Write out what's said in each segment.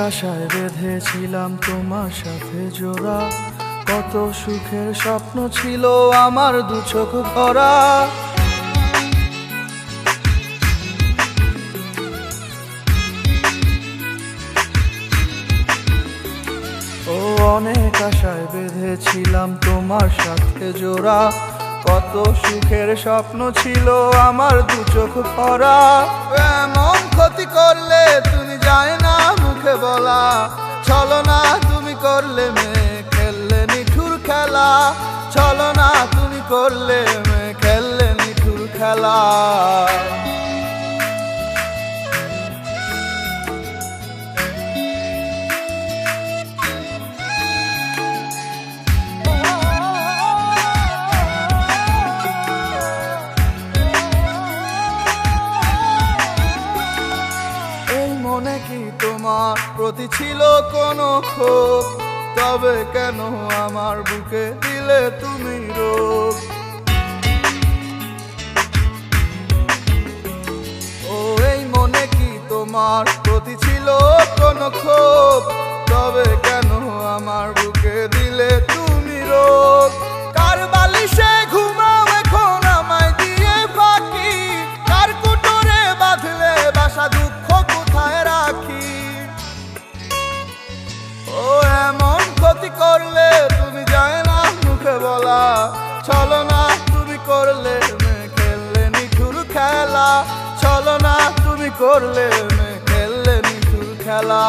আশায় বেঁধেছিলাম তোমার সাথে জোড়া, কত সুখের স্বপ্ন ছিল আমার দু চোখ ভরা। ও অনেক আশায় বেঁধেছিলাম তোমার সাথে জোড়া, কত সুখের স্বপ্ন ছিল আমার দু চোখ ভরা। এমন ক্ষতি করলে তুমি যায় না মুখে বলা, চলো না তুমি করলে মেয়ে খেললে নিঠুর খেলা, চলো না তুমি করলে মেয়ে খেললে নিঠুর খেলা। মনে কি তোমার প্রতি ছিল কোনো ক্ষোভ, তবে কেন আমার বুকে দিলে তুমি রোগ? ও এই মনে কি তোমার প্রতি ছিল কোনো ক্ষোভ, তবে কেন আমার বুকে দিলে তুমি রোগ? কার বালিশে ঘুমাও এখন আমায় দিয়ে ফাঁকি, কার কুটোরে বাঁধলে বাসা দুঃখ কোথায় রাখি? ও এমন ক্ষতি করলে তুমি যায় না মুখে বলা, চলো না তুমি করলে মেয়ে খেললে নিঠুর খেলা, চলো না তুমি করলে মেয়ে খেললে নিঠুর খেলা।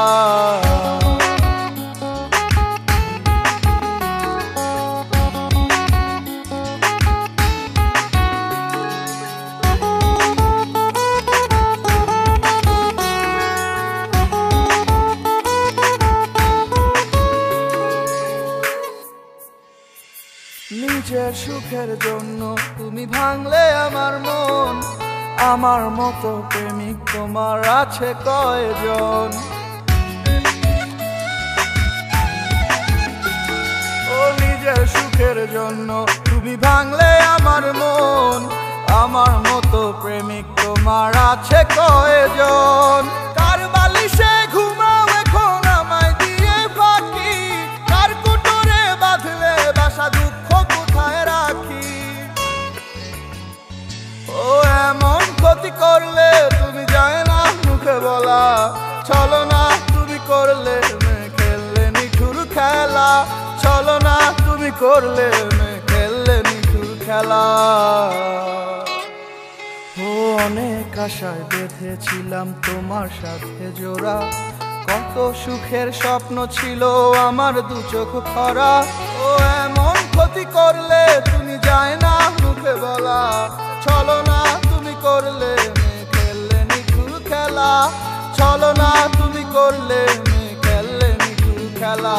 নিজের সুখের জন্য তুমি ভাঙলে আমার মন, আমার মতো প্রেমিক তোমার আছে কয়জন? ও নিজের সুখের জন্য তুমি ভাঙলে আমার মন, আমার মতো প্রেমিক তোমার আছে কয়জন? কার বালিশে ঘুমাও এখন আমায় দিয়ে ফাঁকি, কার কুটোরে বাঁধলে বাসা দুঃখ কোথায় রাখি? ও এমন ক্ষতি করলে তুমি যায় না মুখে বলা, চলো না তুমি করলে মেয়ে খেললে নিঠুর খেলা, চলো না তুমি করলে মেয়ে খেললে নিঠুর খেলা। ও অনেক আশায় বেঁধেছিলাম তোমার সাথে জোড়া, কত সুখের স্বপ্ন ছিল আমার দু চোখ ভরা। ও এমন ক্ষতি করলে তুমি যায় না মুখে বলা, চলো না তুমি করলে মেয়ে খেললে নিঠুর খেলা, চলো না তুমি করলে মেয়ে খেললে নিঠুর খেলা।